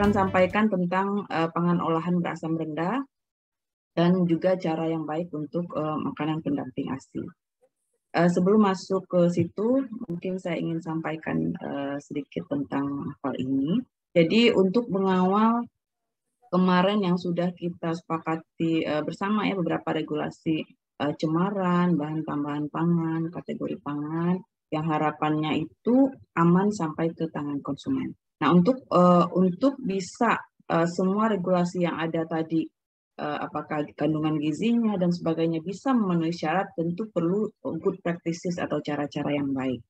akan sampaikan tentang pangan olahan berasam rendah dan juga cara yang baik untuk makanan pendamping ASI. Sebelum masuk ke situ, mungkin saya ingin sampaikan sedikit tentang hal ini. Jadi untuk mengawal kemarin yang sudah kita sepakati bersama ya, beberapa regulasi cemaran, bahan tambahan pangan, kategori pangan, yang harapannya itu aman sampai ke tangan konsumen. Nah, untuk bisa semua regulasi yang ada tadi, apakah kandungan gizinya dan sebagainya bisa memenuhi syarat, tentu perlu good practices atau cara-cara yang baik.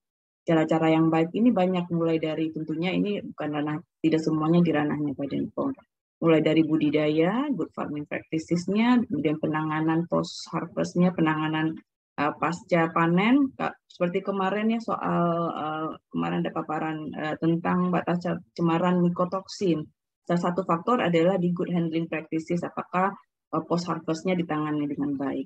Cara-cara yang baik ini banyak, mulai dari tentunya ini bukan ranah, tidak semuanya di ranahnya Badan POM. Mulai dari budidaya, good farming practices-nya, kemudian penanganan post-harvest-nya, penanganan pasca panen, seperti kemarin ya soal kemarin ada paparan tentang batas cemaran mikotoksin. Salah satu faktor adalah di good handling practices, apakah post-harvest-nya ditangani dengan baik.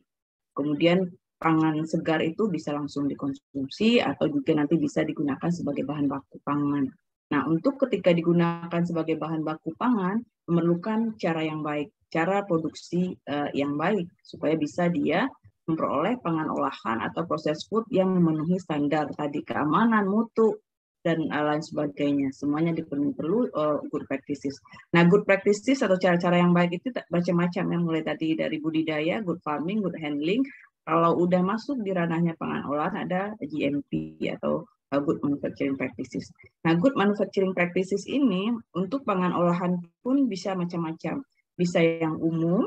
Kemudian pangan segar itu bisa langsung dikonsumsi atau juga nanti bisa digunakan sebagai bahan baku pangan. Nah, untuk ketika digunakan sebagai bahan baku pangan, memerlukan cara yang baik, cara produksi yang baik, supaya bisa dia memperoleh pangan olahan atau proses food yang memenuhi standar tadi keamanan, mutu, dan lain sebagainya. Semuanya perlu good practices. Nah, good practices atau cara-cara yang baik itu macam-macam ya, mulai tadi dari budidaya, good farming, good handling. Kalau udah masuk di ranahnya pangan olahan ada GMP atau good manufacturing practices. Nah, good manufacturing practices ini untuk pangan olahan pun bisa macam-macam. Bisa yang umum,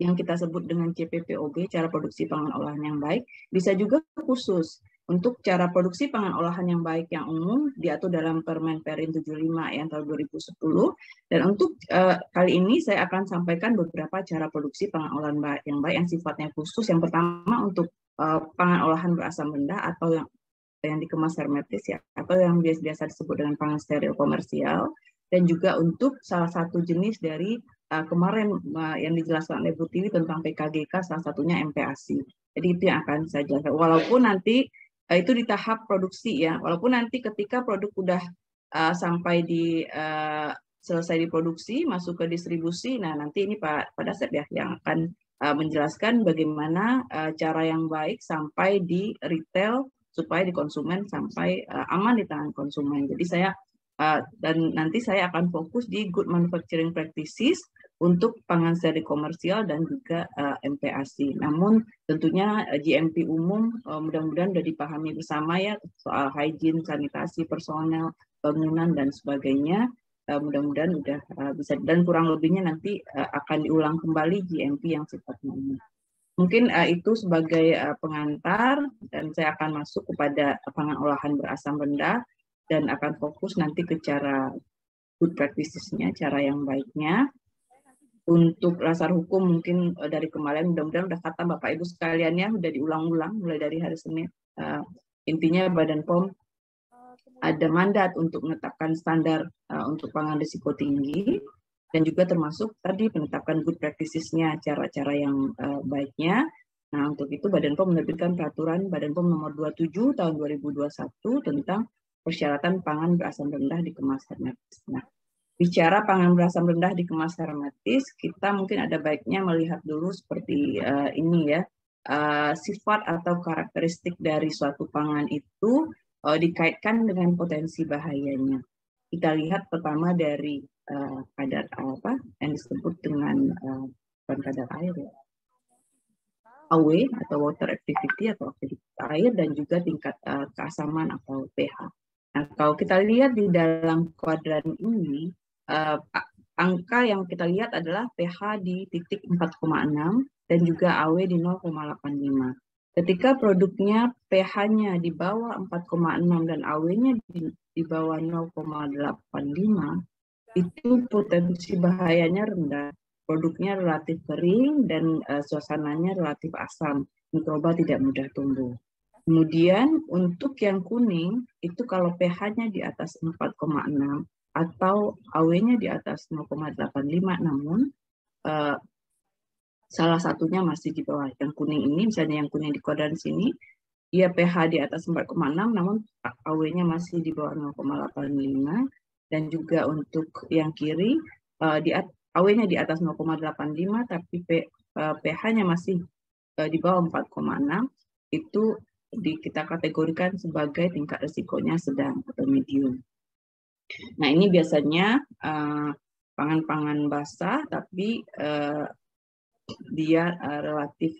yang kita sebut dengan CPPOB, cara produksi pangan olahan yang baik. Bisa juga khusus. Untuk cara produksi pangan olahan yang baik yang umum diatur dalam Permen Perin 75 yang tahun 2010. Dan untuk kali ini saya akan sampaikan beberapa cara produksi pangan olahan yang baik yang sifatnya khusus. Yang pertama untuk pangan olahan berasam rendah atau yang dikemas hermetis ya, atau yang biasa disebut dengan pangan steril komersial, dan juga untuk salah satu jenis dari kemarin yang dijelaskan oleh Bu Tiwi tentang PKGK, salah satunya MPASI. Jadi itu yang akan saya jelaskan. Walaupun nanti itu di tahap produksi ya, walaupun nanti ketika produk udah sampai di selesai diproduksi, masuk ke distribusi, nah nanti ini Pak Dasep ya yang akan menjelaskan bagaimana cara yang baik sampai di retail supaya di konsumen sampai aman di tangan konsumen. Jadi saya dan nanti saya akan fokus di good manufacturing practices untuk pangan seri komersial dan juga MPASI. Namun tentunya GMP umum mudah-mudahan sudah dipahami bersama ya, soal hygiene, sanitasi, personel, bangunan dan sebagainya. Mudah-mudahan sudah bisa, dan kurang lebihnya nanti akan diulang kembali GMP yang sifatnya umum. Mungkin itu sebagai pengantar, dan saya akan masuk kepada pangan olahan berasam rendah dan akan fokus nanti ke cara good practices-nya, cara yang baiknya. Untuk dasar hukum mungkin dari kemarin mudah-mudahan udah kata Bapak Ibu sekalian ya, udah diulang-ulang mulai dari hari Senin. Intinya Badan POM ada mandat untuk menetapkan standar untuk pangan risiko tinggi, dan juga termasuk tadi penetapan good practices-nya, cara-cara yang baiknya. Nah, untuk itu Badan POM menerbitkan peraturan Badan POM nomor 27 tahun 2021 tentang persyaratan pangan berasam rendah dikemas hermetis. Nah, bicara pangan berasam rendah dikemas hermetis, kita mungkin ada baiknya melihat dulu seperti ini ya, sifat atau karakteristik dari suatu pangan itu dikaitkan dengan potensi bahayanya. Kita lihat pertama dari kadar apa yang disebut dengan bukan kadar air ya, AW atau water activity atau aktivitas air, dan juga tingkat keasaman atau pH. Nah, kalau kita lihat di dalam kuadran ini, angka yang kita lihat adalah pH di titik 4,6 dan juga AW di 0,85. Ketika produknya pH-nya di bawah 4,6 dan AW-nya di bawah 0,85, itu potensi bahayanya rendah. Produknya relatif kering dan suasananya relatif asam. Mikroba tidak mudah tumbuh. Kemudian untuk yang kuning, itu kalau pH-nya di atas 4,6 atau AW-nya di atas 0,85, namun salah satunya masih di bawah. Yang kuning ini, misalnya yang kuning di kuadran sini, dia pH di atas 4,6, namun AW-nya masih di bawah 0,85. Dan juga untuk yang kiri, AW-nya di atas 0,85, tapi pH-nya masih di bawah 4,6, itu kita kategorikan sebagai tingkat risikonya sedang atau medium. Nah, ini biasanya pangan-pangan basah, tapi dia relatif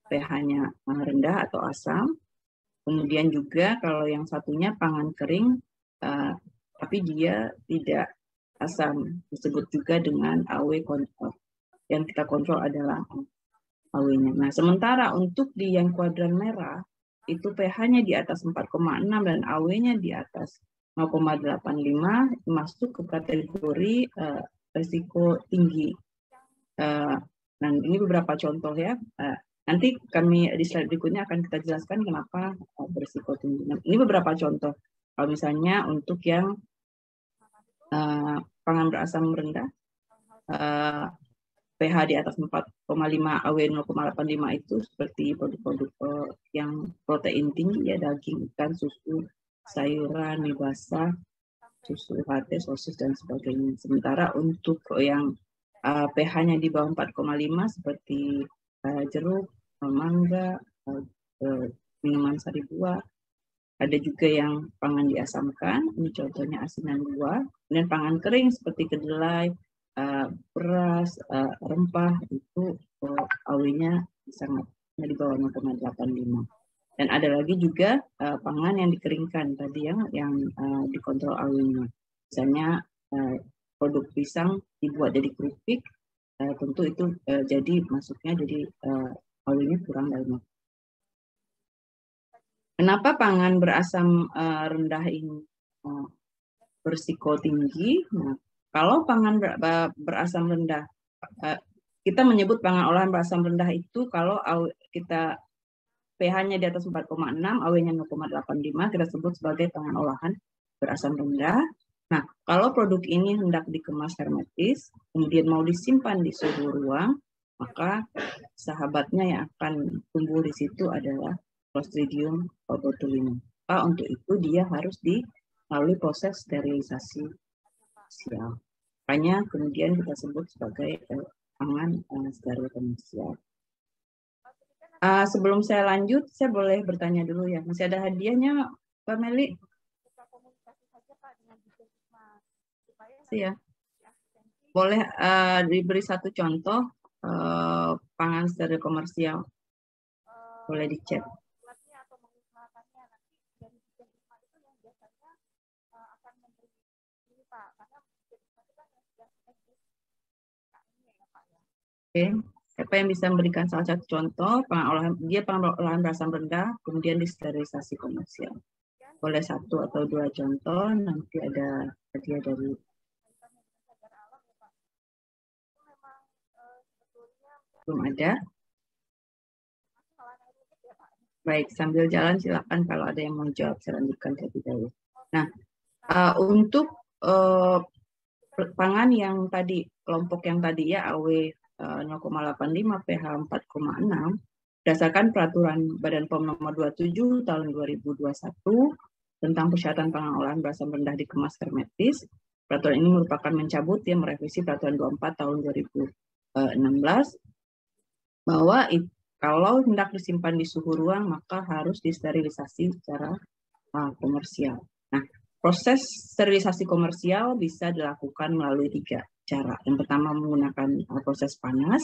pH-nya rendah atau asam. Kemudian juga kalau yang satunya pangan kering, tapi dia tidak asam, disebut juga dengan AW kontrol. Yang kita kontrol adalah AW-nya. Nah, sementara untuk di yang kuadran merah, itu pH-nya di atas 4,6 dan AW-nya di atas 0,85, masuk ke kategori risiko tinggi. Nah, ini beberapa contoh ya. Nanti kami di slide berikutnya akan kita jelaskan kenapa berisiko tinggi. Nah, ini beberapa contoh. Kalau misalnya untuk yang pangan berasam rendah, pH di atas 4,5, AW 0,85 itu seperti produk-produk yang protein tinggi ya, daging, ikan, susu, sayuran, mie basah, susu UHT, sosis, dan sebagainya. Sementara untuk yang pH-nya di bawah 4,5 seperti jeruk, mangga, minuman sari buah. Ada juga yang pangan diasamkan, ini contohnya asinan buah. Dan pangan kering seperti kedelai, beras, rempah, itu AW-nya sangat di bawah 0,85. Dan ada lagi juga pangan yang dikeringkan tadi yang dikontrol AW-nya. Misalnya produk pisang dibuat jadi keripik, tentu itu jadi masuknya jadi AW-nya kurang dari 0. Kenapa pangan berasam rendah ini berisiko tinggi? Nah, kalau pangan berasam rendah, kita menyebut pangan olahan berasam rendah itu kalau kita pH-nya di atas 4,6, AW-nya 0,85, kita sebut sebagai pangan olahan berasam rendah. Nah, kalau produk ini hendak dikemas hermetis, kemudian mau disimpan di suhu ruang, maka sahabatnya yang akan tumbuh di situ adalah Clostridium botulinum. Untuk itu dia harus melalui proses sterilisasi komersial. Makanya kemudian kita sebut sebagai pangan steril komersial. Sebelum saya lanjut, saya boleh bertanya dulu ya. Masih ada hadiahnya, Mbak Meli? Ya. Boleh diberi satu contoh pangan steril komersial. Boleh di-chat. Oke, siapa yang bisa memberikan salah satu contoh pangan olahan berasam rendah, kemudian disterilisasi komersial. Boleh satu atau dua contoh, nanti ada hadiah dari. Belum ada? Baik, sambil jalan silakan kalau ada yang mau jawab, saya lanjutkan terlebih dahulu. Nah, untuk pangan yang tadi, kelompok yang tadi ya, AW 0,85, pH 4,6, berdasarkan peraturan Badan POM nomor 27 tahun 2021 tentang persyaratan pangan olahan berasam rendah dikemas hermetis. Peraturan ini merupakan mencabut yang merevisi peraturan 24 tahun 2016 bahwa kalau hendak disimpan di suhu ruang maka harus disterilisasi secara komersial. Nah, proses sterilisasi komersial bisa dilakukan melalui 3 cara. Yang pertama menggunakan proses panas.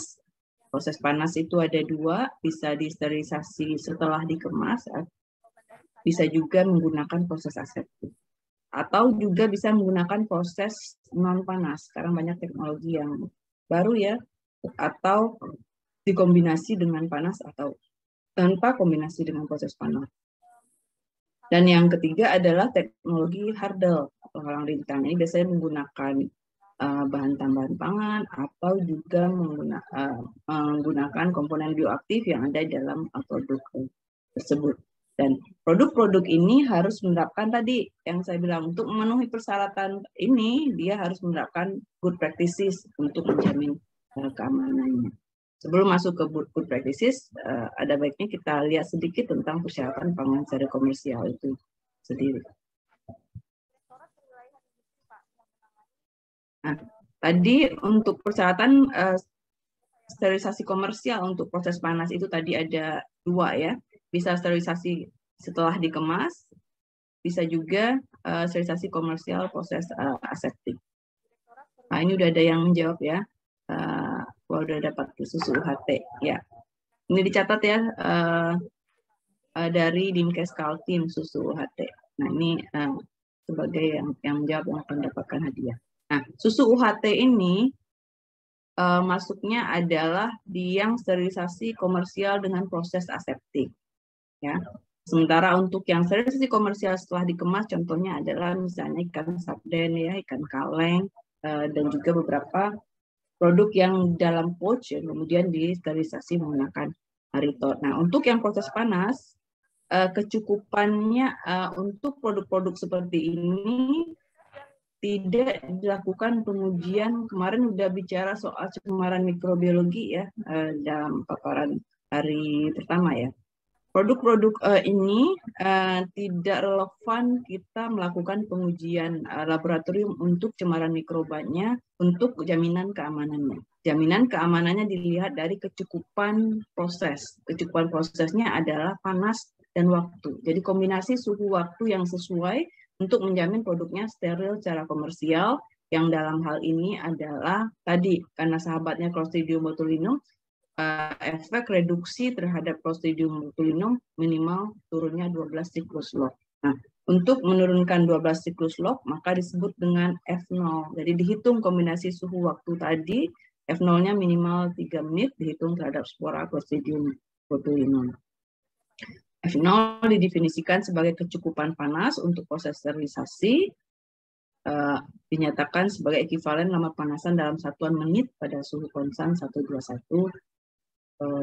Proses panas itu ada 2, bisa disterilisasi setelah dikemas, bisa juga menggunakan proses aseptik. Atau juga bisa menggunakan proses non panas. Sekarang banyak teknologi yang baru ya, atau dikombinasi dengan panas atau tanpa kombinasi dengan proses panas. Dan yang ketiga adalah teknologi hardel atau halang rintang. Ini biasanya menggunakan bahan tambahan pangan atau juga menggunakan komponen bioaktif yang ada di dalam produk tersebut. Dan produk-produk ini harus menerapkan tadi yang saya bilang, untuk memenuhi persyaratan ini dia harus menerapkan good practices untuk menjamin keamanannya. Sebelum masuk ke good practices, ada baiknya kita lihat sedikit tentang persyaratan pangan steril komersial itu sendiri. Nah, tadi untuk persyaratan sterilisasi komersial untuk proses panas itu tadi ada 2 ya. Bisa sterilisasi setelah dikemas, bisa juga sterilisasi komersial proses aseptik. Nah, ini udah ada yang menjawab ya. Udah dapat susu UHT ya. Ini dicatat ya dari Dinkes Kaltim susu UHT. Nah, ini sebagai yang menjawab yang akan mendapatkan hadiah. Nah, susu UHT ini masuknya adalah di yang sterilisasi komersial dengan proses aseptik. Ya. Sementara untuk yang sterilisasi komersial setelah dikemas, contohnya adalah misalnya ikan sarden, ya, ikan kaleng, dan juga beberapa produk yang dalam pouch, ya, kemudian disterilisasi menggunakan Haritot. Nah, untuk yang proses panas, kecukupannya untuk produk-produk seperti ini tidak dilakukan pengujian. Kemarin udah bicara soal cemaran mikrobiologi ya dalam paparan hari pertama ya. Produk-produk ini tidak relevan kita melakukan pengujian laboratorium untuk cemaran mikrobanya untuk jaminan keamanannya. Jaminan keamanannya dilihat dari kecukupan proses. Kecukupan prosesnya adalah panas dan waktu. Jadi kombinasi suhu waktu yang sesuai untuk menjamin produknya steril secara komersial, yang dalam hal ini adalah tadi karena sahabatnya Clostridium botulinum, efek reduksi terhadap Clostridium botulinum minimal turunnya 12 siklus log. Nah, untuk menurunkan 12 siklus log maka disebut dengan F0. Jadi dihitung kombinasi suhu waktu tadi, F0-nya minimal 3 menit dihitung terhadap spora Clostridium botulinum. F0 didefinisikan sebagai kecukupan panas untuk proses sterilisasi, dinyatakan sebagai ekivalen lama panasan dalam satuan menit pada suhu konstan 121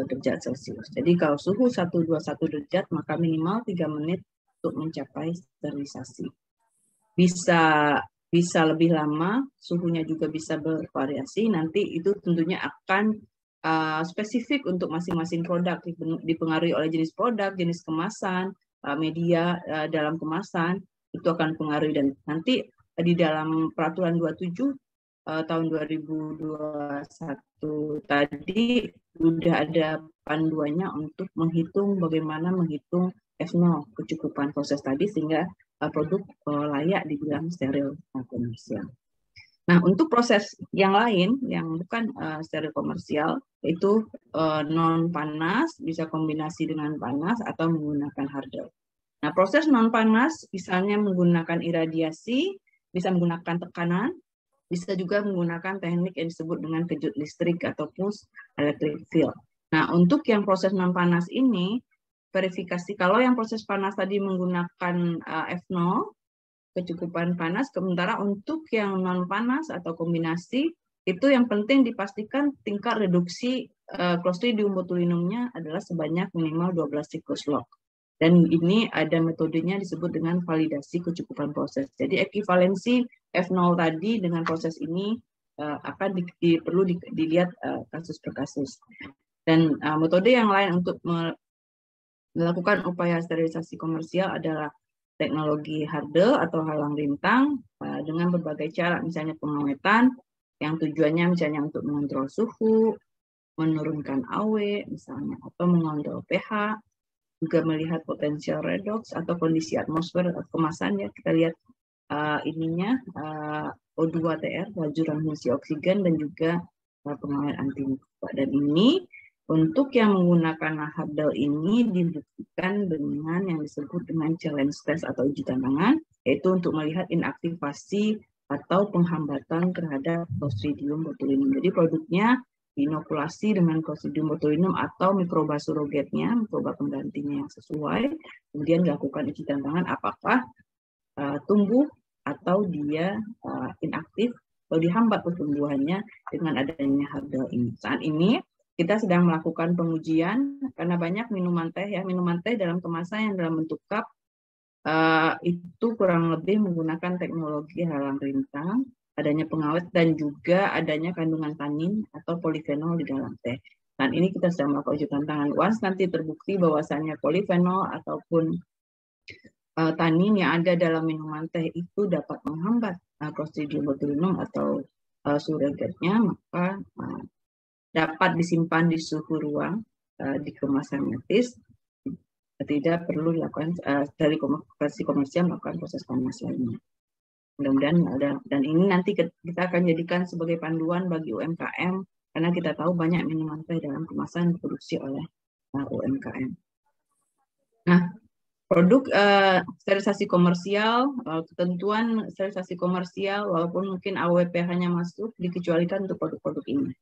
derajat Celcius. Jadi kalau suhu 121 derajat, maka minimal 3 menit untuk mencapai sterilisasi. Bisa lebih lama, suhunya juga bisa bervariasi, nanti itu tentunya akan spesifik untuk masing-masing produk, dipengaruhi oleh jenis produk, jenis kemasan, media dalam kemasan, itu akan mempengaruhi. Dan nanti di dalam peraturan 27 tahun 2021 tadi sudah ada panduannya untuk menghitung bagaimana menghitung F0 kecukupan proses tadi sehingga produk layak dibilang steril komersial. Nah, untuk proses yang lain yang bukan steril komersial itu non panas, bisa kombinasi dengan panas atau menggunakan hardel. Nah, proses non panas misalnya menggunakan iradiasi, bisa menggunakan tekanan, bisa juga menggunakan teknik yang disebut dengan kejut listrik atau pulse electric field. Nah, untuk yang proses non panas ini verifikasi kalau yang proses panas tadi menggunakan F0 kecukupan panas, sementara untuk yang non panas atau kombinasi itu yang penting dipastikan tingkat reduksi Clostridium botulinumnya adalah sebanyak minimal 12 siklus log. Dan ini ada metodenya disebut dengan validasi kecukupan proses. Jadi ekivalensi F0 tadi dengan proses ini akan perlu dilihat kasus per kasus. Dan metode yang lain untuk melakukan upaya sterilisasi komersial adalah teknologi hardel atau halang rintang dengan berbagai cara, misalnya pengawetan yang tujuannya misalnya untuk mengontrol suhu, menurunkan AW misalnya, atau mengontrol pH, juga melihat potensial redox atau kondisi atmosfer kemasan ya, kita lihat ininya O2-TR, laju transmisi oksigen, dan juga pengawet anti mikroba. Dan ini untuk yang menggunakan hardel ini dibuktikan dengan yang disebut dengan challenge test atau uji tantangan, yaitu untuk melihat inaktivasi atau penghambatan terhadap Clostridium botulinum. Jadi produknya inokulasi dengan Clostridium botulinum atau mikroba surogetnya, mikroba penggantinya yang sesuai, kemudian dilakukan uji tantangan apakah tumbuh atau dia inaktif atau dihambat pertumbuhannya dengan adanya hardel ini. Saat ini kita sedang melakukan pengujian karena banyak minuman teh dalam kemasan yang dalam bentuk cup itu kurang lebih menggunakan teknologi halang rintang, adanya pengawet dan juga adanya kandungan tanin atau polifenol di dalam teh. Dan ini kita sedang melakukan uji tantangan. Once nanti terbukti bahwasannya polifenol ataupun tanin yang ada dalam minuman teh itu dapat menghambat Clostridium botulinum atau surrogatnya, maka dapat disimpan di suhu ruang di kemasan hermetis, tidak perlu dilakukan dari versi komersial melakukan proses panas lainnya. Mudah-mudahan ada, dan ini nanti kita akan jadikan sebagai panduan bagi UMKM karena kita tahu banyak minuman teh dalam kemasan diproduksi oleh UMKM. Nah, produk sterilisasi komersial, ketentuan sterilisasi komersial, walaupun mungkin AWPH-nya masuk, dikecualikan untuk produk-produk ini.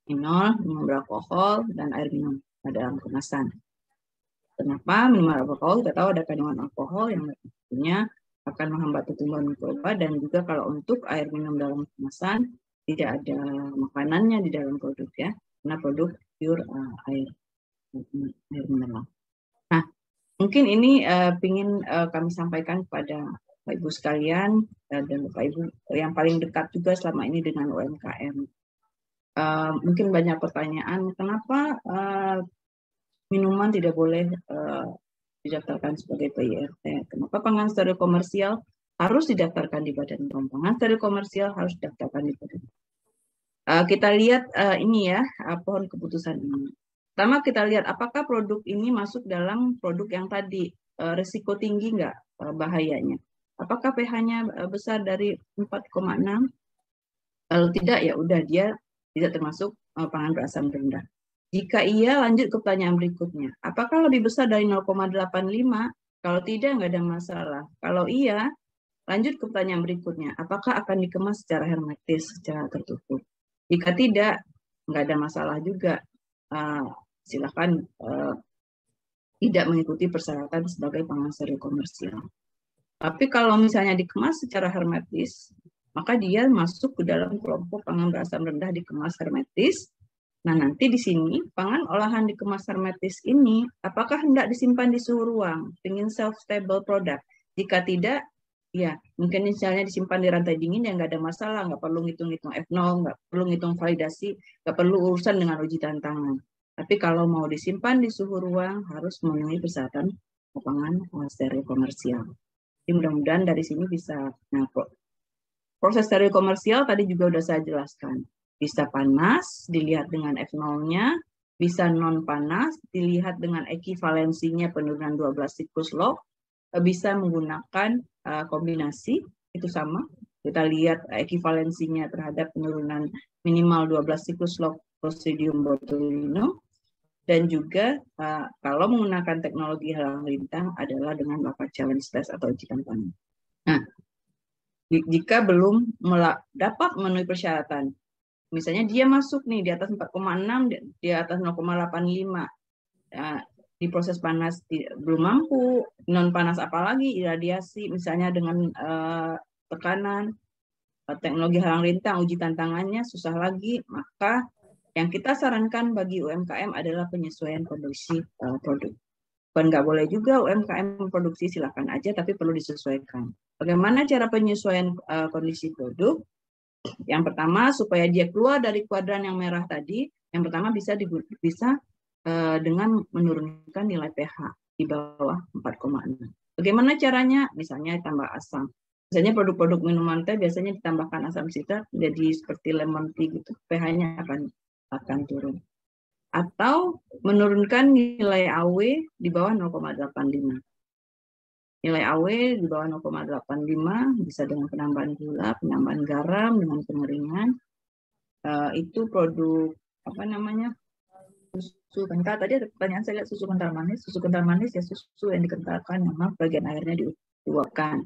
Minol, minuman beralkohol, dan air minum dalam kemasan. Kenapa? Minuman alkohol, kita tahu ada kandungan alkohol yang tentunya akan menghambat pertumbuhan mikroba, dan juga kalau untuk air minum dalam kemasan, tidak ada makanannya di dalam produk ya, karena produk pure air mineral. Nah, mungkin ini ingin kami sampaikan kepada Bapak Ibu sekalian dan Bapak Ibu yang paling dekat juga selama ini dengan UMKM. Mungkin banyak pertanyaan, kenapa minuman tidak boleh didaftarkan sebagai PIRT? Kenapa pangan steril komersial harus didaftarkan di Badan POM? Pangan steril komersial harus didaftarkan di Badan POM. Kita lihat ini ya, pohon keputusan ini. Pertama kita lihat apakah produk ini masuk dalam produk yang tadi, risiko tinggi nggak bahayanya. Apakah pH-nya besar dari 4,6? Kalau tidak ya udah dia tidak termasuk pangan berasam rendah. Jika iya, lanjut ke pertanyaan berikutnya. Apakah lebih besar dari 0,85? Kalau tidak, nggak ada masalah. Kalau iya, lanjut ke pertanyaan berikutnya. Apakah akan dikemas secara hermetis, secara tertutup? Jika tidak, nggak ada masalah juga. Silakan tidak mengikuti persyaratan sebagai pangan steril komersial. Tapi kalau misalnya dikemas secara hermetis, maka dia masuk ke dalam kelompok pangan berasam rendah dikemas hermetis. Nah, nanti di sini pangan olahan dikemas hermetis ini apakah hendak disimpan di suhu ruang dengan self-stable product? Jika tidak, ya mungkin misalnya disimpan di rantai dingin ya nggak ada masalah, nggak perlu ngitung-ngitung F0, nggak perlu ngitung validasi, nggak perlu urusan dengan uji tantangan. Tapi kalau mau disimpan di suhu ruang harus memenuhi persyaratan pangan steril komersial. Jadi mudah-mudahan dari sini bisa. Nah, proses steril komersial tadi juga sudah saya jelaskan. Bisa panas, dilihat dengan F0-nya, bisa non panas, dilihat dengan ekivalensinya penurunan 12 siklus log, bisa menggunakan kombinasi, itu sama. Kita lihat ekivalensinya terhadap penurunan minimal 12 siklus log Clostridium botulinum, dan juga kalau menggunakan teknologi halang rintang adalah dengan melakukan challenge test atau uji tantangan. Nah, jika belum dapat memenuhi persyaratan, misalnya dia masuk nih di atas 4,6, di atas 0,85, di proses panas belum mampu, non panas apalagi iradiasi, misalnya dengan tekanan, teknologi halang rintang, uji tantangannya susah lagi, maka yang kita sarankan bagi UMKM adalah penyesuaian kondisi produk. Bukan nggak boleh juga UMKM produksi, silakan aja, tapi perlu disesuaikan. Bagaimana cara penyesuaian kondisi produk? Yang pertama, supaya dia keluar dari kuadran yang merah tadi, yang pertama bisa dengan menurunkan nilai pH di bawah 4,6. Bagaimana caranya? Misalnya tambah asam. Misalnya produk-produk minuman teh biasanya ditambahkan asam sitrat jadi seperti lemon tea gitu, pH-nya akan turun. Atau menurunkan nilai AW di bawah 0,85. Nilai AW di bawah 0,85 bisa dengan penambahan gula, penambahan garam, dengan pengeringan. Itu produk apa namanya? Susu kental. Tadi ada pertanyaan saya lihat susu kental manis. Susu kental manis ya susu yang dikentalkan, memang bagian airnya diuapkan.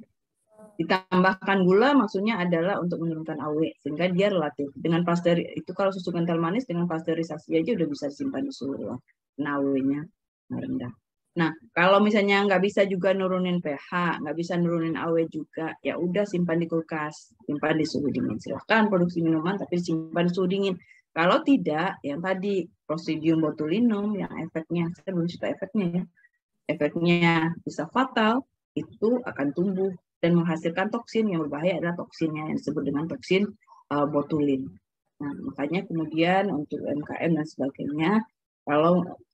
Ditambahkan gula maksudnya adalah untuk menurunkan AW sehingga dia relatif dengan itu kalau susu kental manis dengan pasteurisasi aja udah bisa disimpan di suhu ruang, nah AW-nya rendah. Nah kalau misalnya nggak bisa juga nurunin pH, nggak bisa nurunin AW juga, ya udah simpan di kulkas, simpan di suhu dingin. Silahkan produksi minuman tapi simpan di suhu dingin. Kalau tidak, yang tadi Clostridium botulinum yang efeknya, saya belum cerita efeknya ya, efeknya bisa fatal, itu akan tumbuh dan menghasilkan toksin yang berbahaya adalah toksinnya yang disebut dengan toksin botulin. Nah, makanya kemudian untuk UMKM dan sebagainya,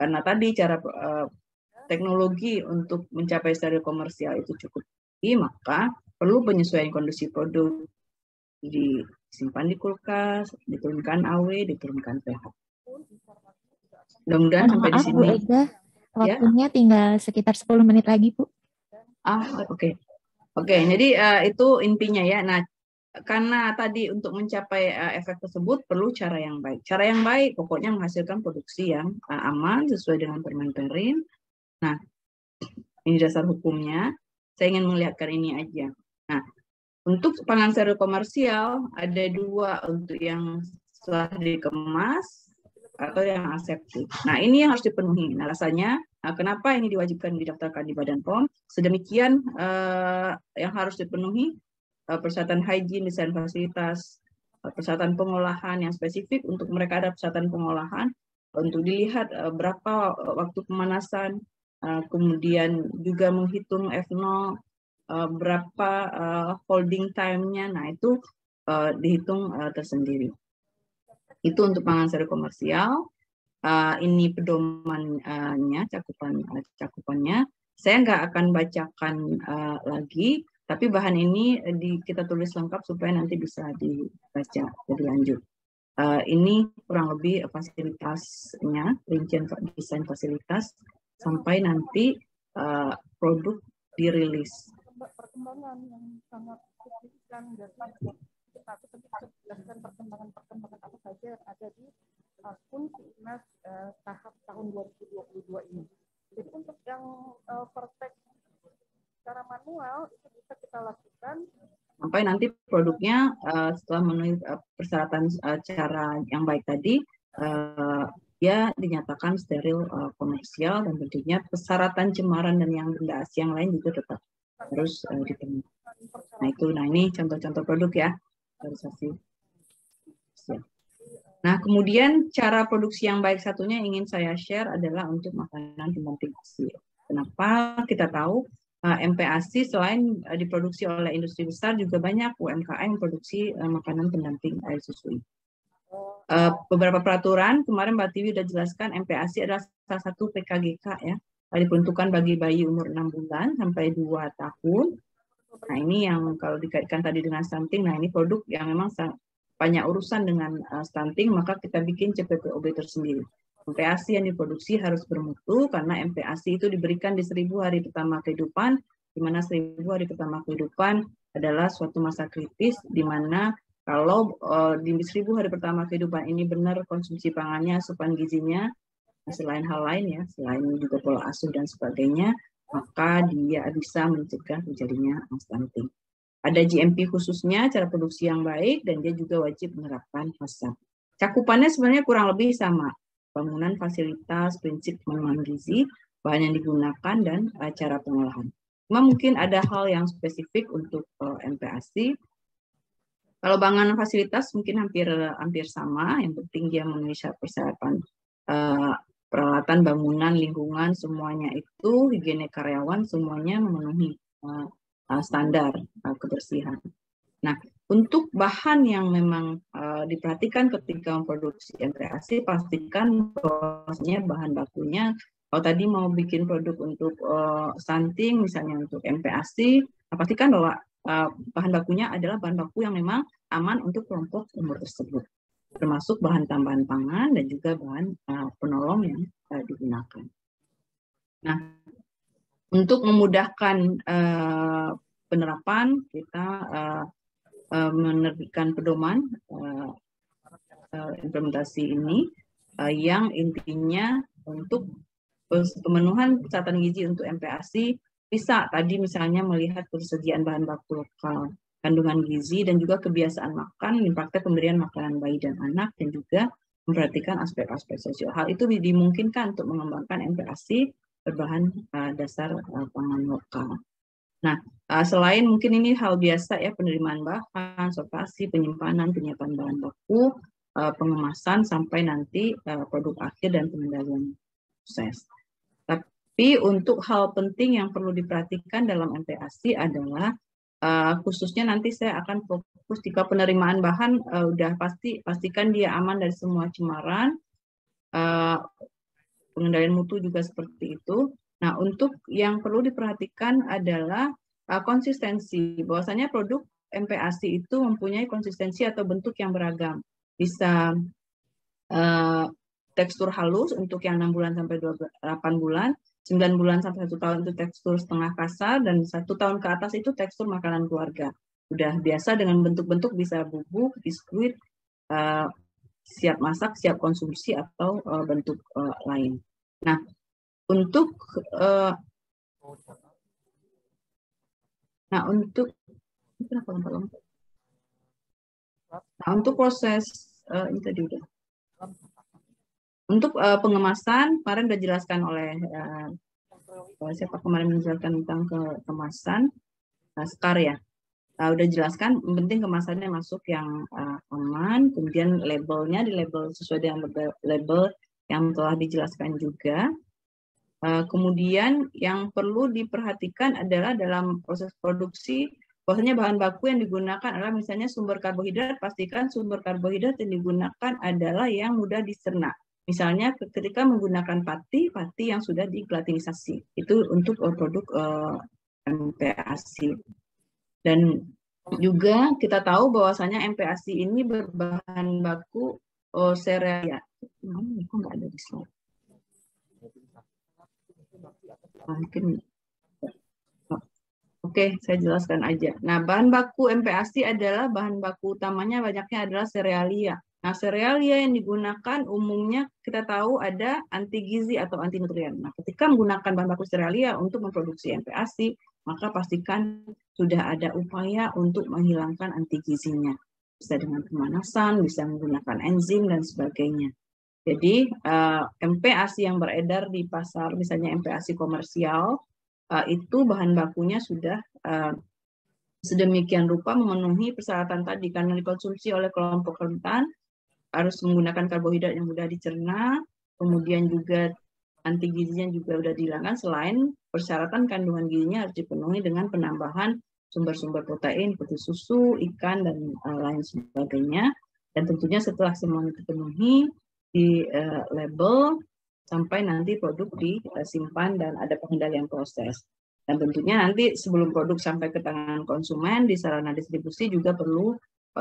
karena tadi cara teknologi untuk mencapai steril komersial itu cukup tinggi, maka perlu penyesuaian kondisi produk disimpan di kulkas, diturunkan AW, diturunkan pH. Mudah-mudahan sampai di Maaf Bu sini. Ega, Ya. waktunya tinggal sekitar 10 menit lagi Bu. Oke. Oke, jadi itu intinya ya. Nah, karena tadi untuk mencapai efek tersebut perlu cara yang baik. Cara yang baik pokoknya menghasilkan produksi yang aman sesuai dengan permen perin. Nah, ini dasar hukumnya. Saya ingin melihatkan ini aja. Nah, untuk pangan steril komersial ada dua, untuk yang setelah dikemas atau yang aseptik. Nah, ini yang harus dipenuhi. Nah, alasannya kenapa ini diwajibkan didaftarkan di Badan POM? Sedemikian yang harus dipenuhi persyaratan hygiene, desain fasilitas, persyaratan pengolahan yang spesifik untuk mereka ada persyaratan pengolahan untuk dilihat berapa waktu pemanasan, kemudian juga menghitung F0, berapa holding time-nya. Nah, itu dihitung tersendiri. Itu untuk pangan steril komersial. Ini pedomannya, cakupannya. Saya nggak akan bacakan lagi, tapi bahan ini kita tulis lengkap supaya nanti bisa dibaca lebih lanjut. Ini kurang lebih fasilitasnya, rincian desain fasilitas sampai nanti produk dirilis. Perkembangan yang sangat signifikan dari kita jelaskan perkembangan apa saja yang ada di akun Signas tahap tahun 2022 ini. Jadi untuk yang praktek secara manual itu bisa kita lakukan sampai nanti produknya setelah memenuhi persyaratan cara yang baik tadi, dia dinyatakan steril komersial, dan tentunya persyaratan cemaran dan yang benda asing yang lain juga tetap harus dipenuhi. Nah, ini contoh-contoh produk ya, realisasi. Nah, kemudian cara produksi yang baik satunya ingin saya share adalah untuk makanan pendamping ASI. Kenapa? Kita tahu MPASI selain diproduksi oleh industri besar, juga banyak UMKM produksi makanan pendamping air susu. Beberapa peraturan, kemarin Mbak Tiwi sudah jelaskan, MPASI adalah salah satu PKGK ya, diperuntukkan bagi bayi umur 6 bulan sampai 2 tahun. Nah, ini yang kalau dikaitkan tadi dengan stunting, nah ini produk yang memang banyak urusan dengan stunting, maka kita bikin CPPOB tersendiri. MPASI yang diproduksi harus bermutu, karena MPASI itu diberikan di 1000 hari pertama kehidupan, di mana 1000 hari pertama kehidupan adalah suatu masa kritis, di mana kalau di 1000 hari pertama kehidupan ini benar konsumsi pangannya, asupan gizinya, selain hal lain ya, selain juga pola asuh dan sebagainya, maka dia bisa mencegah terjadinya stunting. Ada GMP khususnya, cara produksi yang baik, dan dia juga wajib menerapkan HACCP. Cakupannya sebenarnya kurang lebih sama. Bangunan fasilitas, prinsip pemenuhan gizi, bahan yang digunakan, dan cara pengolahan. Cuma mungkin ada hal yang spesifik untuk MPASI. Kalau bangunan fasilitas mungkin hampir sama, yang penting dia memenuhi persyaratan peralatan, bangunan, lingkungan, semuanya itu, higiene karyawan, semuanya memenuhi standar kebersihan. Nah, untuk bahan yang memang diperhatikan ketika memproduksi MPASI, pastikan bahwasanya bahan bakunya, kalau tadi mau bikin produk untuk stunting, misalnya untuk MPASI, pastikan bahwa bahan bakunya adalah bahan baku yang memang aman untuk kelompok umur tersebut, termasuk bahan tambahan pangan dan juga bahan penolong yang digunakan. Nah, untuk memudahkan penerapan, kita menerbitkan pedoman implementasi ini yang intinya untuk pemenuhan persyaratan gizi untuk MPASI bisa tadi misalnya melihat ketersediaan bahan baku lokal, kandungan gizi, dan juga kebiasaan makan, praktek pemberian makanan bayi dan anak, dan juga memperhatikan aspek-aspek sosial. Hal itu dimungkinkan untuk mengembangkan MPASI berbahan dasar pangan lokal. Nah, selain mungkin ini hal biasa ya, penerimaan bahan, sortasi, penyimpanan, penyiapan bahan baku, pengemasan, sampai nanti produk akhir dan pengendalian proses. Tapi untuk hal penting yang perlu diperhatikan dalam MPASI adalah khususnya nanti saya akan fokus jika penerimaan bahan udah pastikan dia aman dari semua cemaran, pengendalian mutu juga seperti itu. Nah, untuk yang perlu diperhatikan adalah konsistensi, bahwasanya produk MPASI itu mempunyai konsistensi atau bentuk yang beragam. Bisa tekstur halus untuk yang 6 bulan sampai 8 bulan, 9 bulan sampai 1 tahun itu tekstur setengah kasar, dan 1 tahun ke atas itu tekstur makanan keluarga. Udah biasa dengan bentuk-bentuk bisa bubuk, biskuit, siap masak, siap konsumsi, atau bentuk lain. Nah, untuk proses ini tadi udah. Untuk pengemasan kemarin udah dijelaskan oleh siapa kemarin menjelaskan tentang kemasan, Sekar ya. Udah jelaskan, penting kemasannya masuk yang aman, kemudian labelnya di label sesuai dengan label yang telah dijelaskan juga. Kemudian yang perlu diperhatikan adalah dalam proses produksi, bahwasanya bahan baku yang digunakan adalah misalnya sumber karbohidrat, pastikan sumber karbohidrat yang digunakan adalah yang mudah dicerna. Misalnya ketika menggunakan pati yang sudah diglatinisasi, itu untuk produk MPASI. Dan juga kita tahu bahwasanya MPASI ini berbahan baku serealia. Nggak ada di slide. Mungkin. Oke, saya jelaskan aja. Nah, bahan baku MPASI adalah bahan baku utamanya banyaknya adalah serealia. Nah, serealia yang digunakan umumnya kita tahu ada anti gizi atau anti nutrien. Nah, ketika menggunakan bahan baku serealia untuk memproduksi MPASI, maka pastikan sudah ada upaya untuk menghilangkan anti gizinya. Bisa dengan pemanasan, bisa menggunakan enzim dan sebagainya. Jadi, MPASI yang beredar di pasar, misalnya MPASI komersial, itu bahan bakunya sudah sedemikian rupa memenuhi persyaratan tadi, karena dikonsumsi oleh kelompok rentan, harus menggunakan karbohidrat yang mudah dicerna, kemudian juga anti gizinya juga sudah dihilangkan, selain persyaratan kandungan gizinya harus dipenuhi dengan penambahan sumber-sumber protein seperti susu, ikan, dan lain sebagainya. Dan tentunya setelah semuanya terpenuhi, di label sampai nanti produk disimpan dan ada pengendalian proses. Dan tentunya nanti sebelum produk sampai ke tangan konsumen di sarana distribusi juga perlu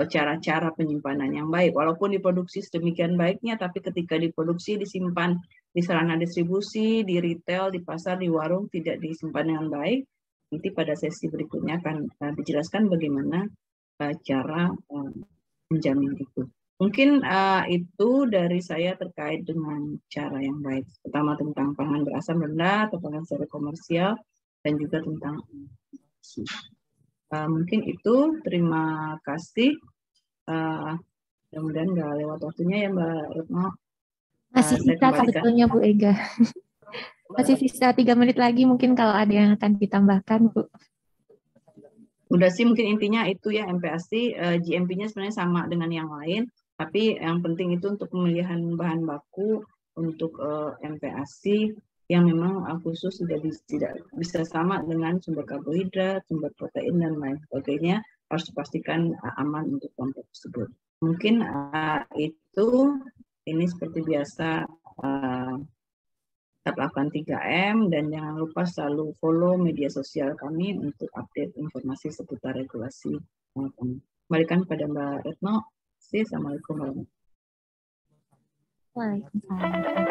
cara-cara penyimpanan yang baik. Walaupun diproduksi sedemikian baiknya, tapi ketika diproduksi disimpan di sarana distribusi, di retail, di pasar, di warung tidak disimpan dengan baik, nanti pada sesi berikutnya akan dijelaskan bagaimana cara menjamin itu. Mungkin itu dari saya terkait dengan cara yang baik. Pertama tentang pangan berasam rendah atau pangan secara komersial, dan juga tentang mungkin itu. Terima kasih. Mudah-mudahan nggak lewat waktunya ya Mbak Retno. Masih sisa sebetulnya Bu Ega. Masih sisa 3 menit lagi, mungkin kalau ada yang akan ditambahkan Bu. Udah sih, mungkin intinya itu ya, MPASI, GMP-nya sebenarnya sama dengan yang lain, tapi yang penting itu untuk pemilihan bahan baku untuk MPASI yang memang khusus tidak bisa sama dengan sumber karbohidrat, sumber protein, dan lain sebagainya, harus dipastikan aman untuk kelompok tersebut. Mungkin itu, ini seperti biasa, tetap lakukan 3M, dan jangan lupa selalu follow media sosial kami untuk update informasi seputar regulasi. Kembalikan pada Mbak Retno. Assalamualaikum warahmatullahi wabarakatuh. Waalaikumsalam.